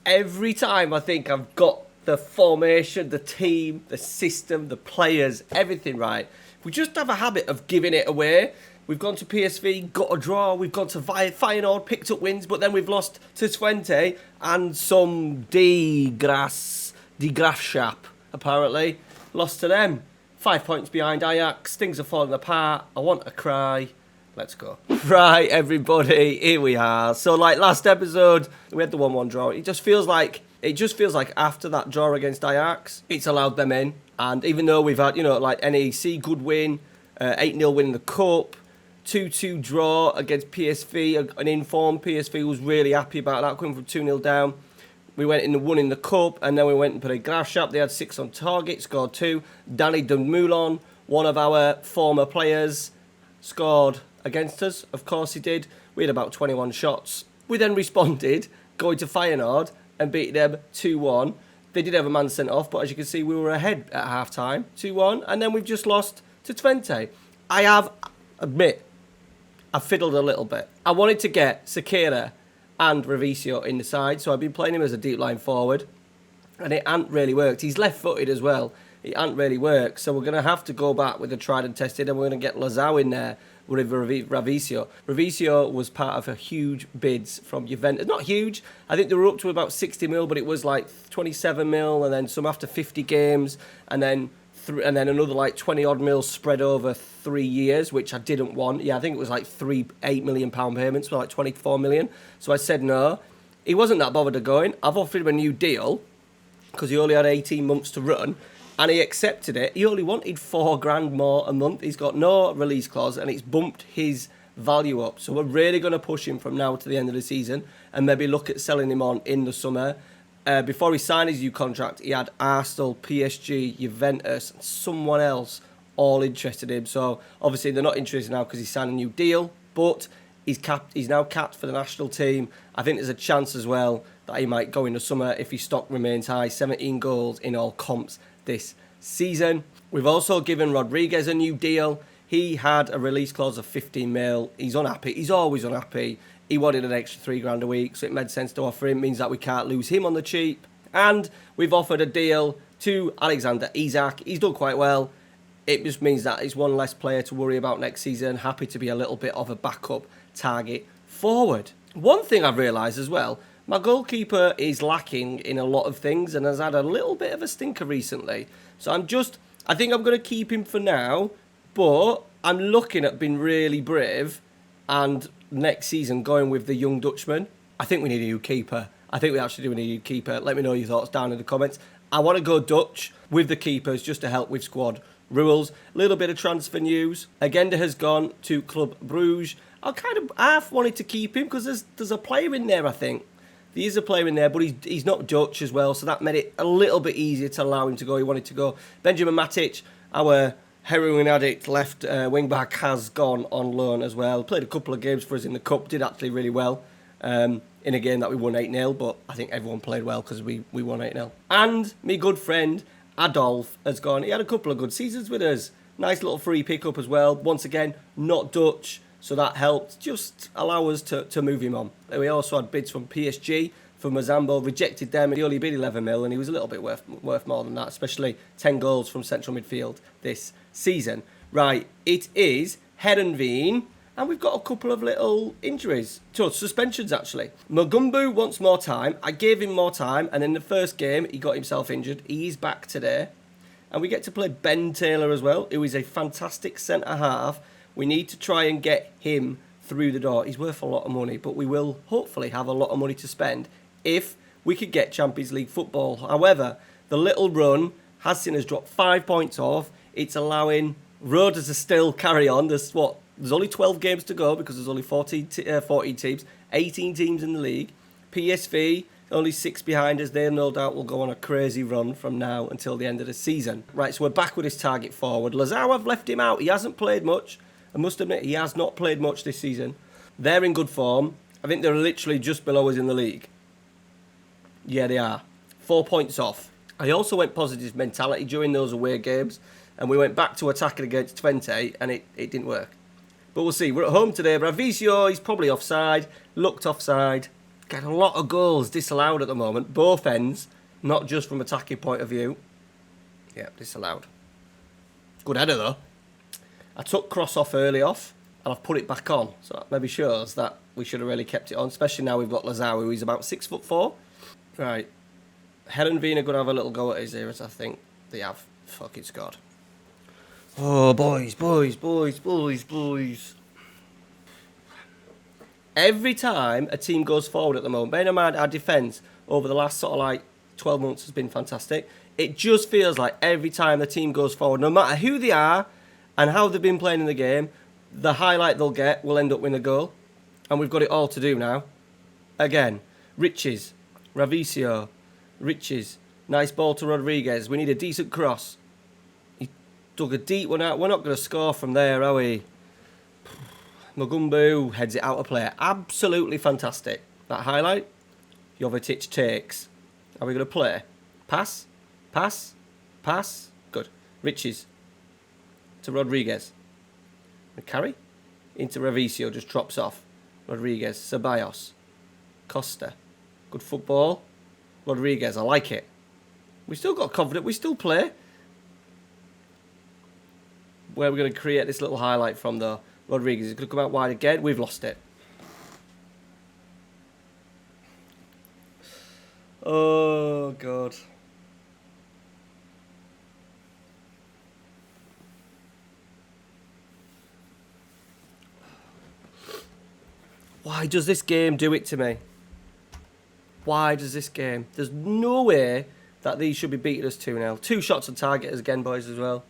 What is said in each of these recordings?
Every time I think I've got the formation, the team, the system, the players, everything right, we just have a habit of giving it away. We've gone to PSV, got a draw. We've gone to Feyenoord, picked up wins, but then we've lost to Twente and some De Graafschap, apparently. Lost to them. 5 points behind Ajax. Things are falling apart. I want to cry. Let's go. Right, everybody, here we are. So, like last episode, we had the 1-1 draw. It just feels like after that draw against Ajax, it's allowed them in. And even though we've had, like NEC, good win, 8-0 win in the Cup, 2-2 draw against PSV, an informed PSV was really happy about that, coming from 2-0 down. We went in and won in the Cup, and then we went and played Graafschap. They had 6 on target, scored 2. Danny Dumoulin, one of our former players, scored against us. Of course he did. We had about 21 shots. We then responded, going to Feyenoord and beat them 2-1. They did have a man sent off, but as you can see, we were ahead at half-time, 2-1. And then we've just lost to Twente. I fiddled a little bit. I wanted to get Sakira and Ravisio in the side, so I've been playing him as a deep line forward, and it ain't really worked. He's left-footed as well. It ain't really worked, so we're going to have to go back with the tried and tested, and we're going to get Lazao in there with Ravisio. Ravisio was part of a huge bids from Juventus. Not huge. I think they were up to about 60 mil, but it was like 27 mil, and then some after 50 games, and then another like 20 odd mil spread over 3 years, which I didn't want. Yeah, I think it was like 8 million pound payments for like 24 million. So I said no. He wasn't that bothered of going. I've offered him a new deal because he only had 18 months to run, and he accepted it. He only wanted $4,000 more a month. He's got no release clause, and it's bumped his value up. So we're really going to push him from now to the end of the season, and maybe look at selling him on in the summer. Before he signed his new contract, he had Arsenal, PSG, Juventus, and someone else all interested in him. So obviously they're not interested now because he's signed a new deal, but he's now capped for the national team. I think there's a chance as well that he might go in the summer if his stock remains high. 17 goals in all comps this season. We've also given Rodriguez a new deal. He had a release clause of 15 mil. He's unhappy. He's always unhappy. He wanted an extra $3,000 a week, so it made sense to offer him. Means that we can't lose him on the cheap. And we've offered a deal to Alexander Isak. He's done quite well. It just means that he's one less player to worry about next season. Happy to be a little bit of a backup target forward. One thing I've realised as well, my goalkeeper is lacking in a lot of things and has had a little bit of a stinker recently. So I think I'm going to keep him for now, but I'm looking at being really brave and next season going with the young Dutchman. I think we need a new keeper. I think we actually do need a new keeper. Let me know your thoughts down in the comments. I want to go Dutch with the keepers just to help with squad rules. A little bit of transfer news. Agenda has gone to Club Bruges. I kind of half wanted to keep him because there's a player in there, I think. There is a player in there, but he's not Dutch as well, so that made it a little bit easier to allow him to go. He wanted to go. Benjamin Matic, our heroin addict left wing back, has gone on loan as well. Played a couple of games for us in the Cup, did actually really well in a game that we won 8-0, but I think everyone played well because we won 8-0. And my good friend Adolf has gone. He had a couple of good seasons with us. Nice little free pickup as well. Once again, not Dutch, so that helped just allow us to move him on. We also had bids from PSG for Mazambo, rejected them. He only bid 11 mil, and he was a little bit worth more than that, especially 10 goals from central midfield this season. Right, it is Herenveen, and we've got a couple of little injuries. So, suspensions, actually. Magumbu wants more time. I gave him more time, and in the first game, he got himself injured. He's back today. And we get to play Ben Taylor as well, who is a fantastic centre-half. We need to try and get him through the door. He's worth a lot of money, but we will hopefully have a lot of money to spend if we could get Champions League football. However, the little run has seen us drop 5 points off. It's allowing Roda to still carry on. There's only 12 games to go because there's only 14 teams, 18 teams in the league. PSV, only 6 behind us. They no doubt will go on a crazy run from now until the end of the season. Right, so we're back with his target forward. Lazao, I've left him out. He hasn't played much. I must admit, he has not played much this season. They're in good form. I think they're literally just below us in the league. Yeah, they are. 4 points off. I also went positive mentality during those away games, and we went back to attacking against Twente, and it didn't work. But we'll see. We're at home today. Ravisio, he's probably offside. Looked offside. Getting a lot of goals disallowed at the moment. Both ends, not just from attacking point of view. Yeah, disallowed. Good header, though. I took cross off early off, and I've put it back on. So that maybe shows that we should have really kept it on, especially now we've got Lazao, who is about 6'4". Right. Herenveen are going to have a little go at his ears, I think. They have. Fucking scored. Oh, boys. Every time a team goes forward at the moment, bearing in mind our defence over the last sort of like 12 months has been fantastic, it just feels like every time the team goes forward, no matter who they are and how they've been playing in the game, the highlight they'll get will end up with a goal. And we've got it all to do now. Again, Riches, Ravicio, Riches, nice ball to Rodriguez. We need a decent cross. He dug a deep one out. We're not going to score from there, are we? Magumbu heads it out of play. Absolutely fantastic. That highlight, Jovetic takes. Are we going to play? Pass. Good. Riches to Rodriguez. And carry into Ravicio, just drops off. Rodriguez, Ceballos, Costa. Good football. Rodriguez, I like it. We still got confidence. We still play. Where we're going to create this little highlight from, though. Rodriguez is going to come out wide again. We've lost it. Oh, God. Why does this game do it to me? Why does this game? There's no way that these should be beating us 2-0. 2 shots on target again, boys, as well.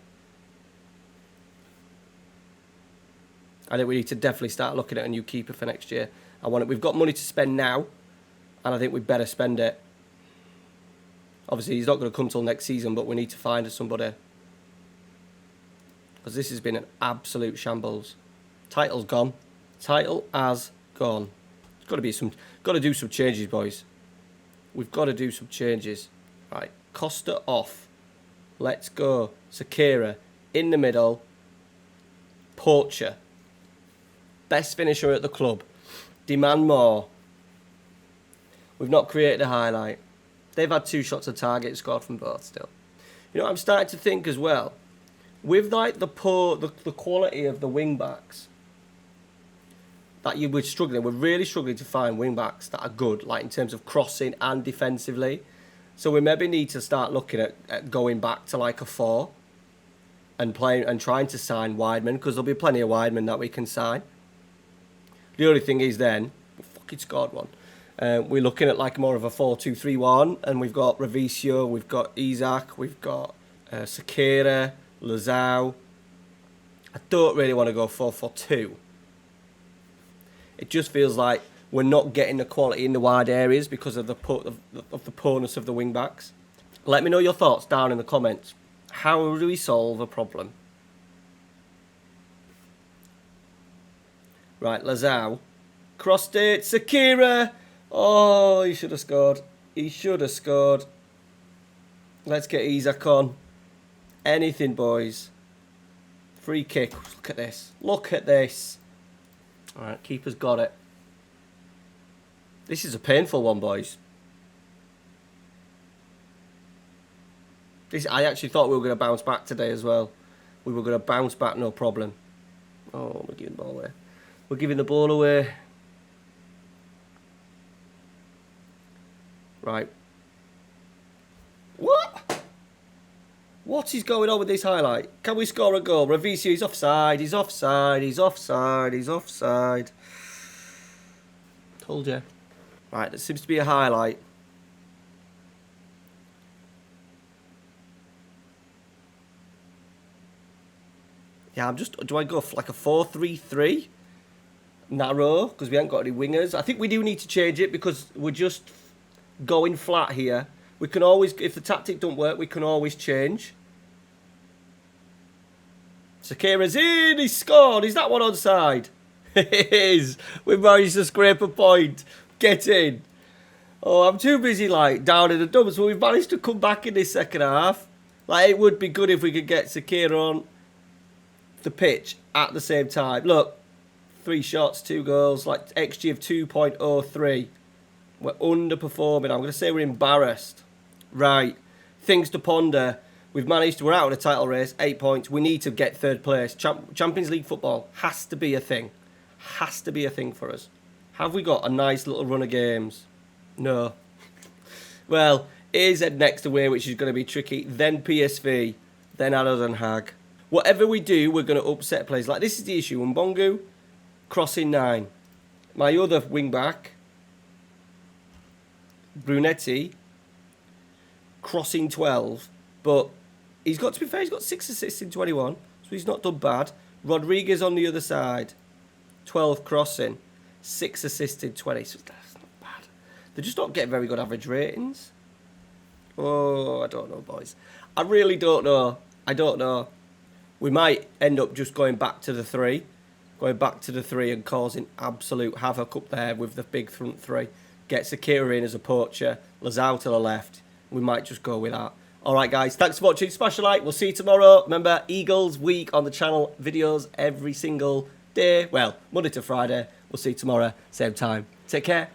I think we need to definitely start looking at a new keeper for next year. We've got money to spend now, and I think we'd better spend it. Obviously, he's not going to come till next season, but we need to find somebody. Because this has been an absolute shambles. Title's gone. Title has gone. There's got to do some changes, boys. We've got to do some changes. Right, Costa off. Let's go. Sakira in the middle. Poacher. Best finisher at the club. Demand more. We've not created a highlight. They've had 2 shots on target, scored from both still. You know, I'm starting to think as well, with like the quality of the wing backs, that we're really struggling to find wing backs that are good, like in terms of crossing and defensively. So we maybe need to start looking at going back to like a 4 and playing and trying to sign widemen, because there'll be plenty of widemen that we can sign. The only thing is then, we fucking scored one. We're looking at like more of a 4-2-3-1, and we've got Ravicio, we've got Isaac, we've got Sakira, Lazao. I don't really want to go 4-4-2. It just feels like we're not getting the quality in the wide areas because of the poorness of the wing backs. Let me know your thoughts down in the comments. How do we solve a problem? Right, Lazao. Crossed it. Sakira. Oh, he should have scored. He should have scored. Let's get Isaac on. Anything, boys. Free kick. Look at this. Look at this. All right, keeper's got it. This is a painful one, boys. I actually thought we were going to bounce back today as well. We were going to bounce back, no problem. Oh, we're giving the ball away. We're giving the ball away. Right. What? What is going on with this highlight? Can we score a goal? Ravicio, he's offside. He's offside. He's offside. He's offside. Told you. Right, there seems to be a highlight. Yeah, do I go for like a 4-3-3? Narrow, because we haven't got any wingers. I think we do need to change it because we're just going flat here. We can always, if the tactic don't work, we can always change. Sakira's in, he scored. Is that one onside? It is. We've managed to scrape a point. Get in. Oh, I'm too busy like down in the dumps, but we've managed to come back in this second half. Like, it would be good if we could get Sakira on the pitch at the same time. Look. 3 shots, 2 goals, like XG of 2.03. We're underperforming. I'm going to say we're embarrassed. Right. Things to ponder. We're out of the title race, 8 points. We need to get third place. Champions League football has to be a thing. Has to be a thing for us. Have we got a nice little run of games? No. Well, AZ next away, which is going to be tricky. Then PSV. Then Ado Den Haag. Whatever we do, we're going to upset players. Like, this is the issue. Mbongu, crossing 9. My other wing-back, Brunetti, crossing 12. But he's got, to be fair, he's got 6 assists in 21. So he's not done bad. Rodriguez on the other side. 12 crossing. 6 assists in 20. So that's not bad. They're just not getting very good average ratings. Oh, I don't know, boys. I really don't know. I don't know. We might end up just going back to the 3. Going back to the 3 and causing absolute havoc up there with the big front 3. Get Sakira in as a poacher. Lazao to the left. We might just go with that. Alright guys, thanks for watching. Smash a like. We'll see you tomorrow. Remember, Eagles Week on the channel. Videos every single day. Well, Monday to Friday. We'll see you tomorrow. Same time. Take care.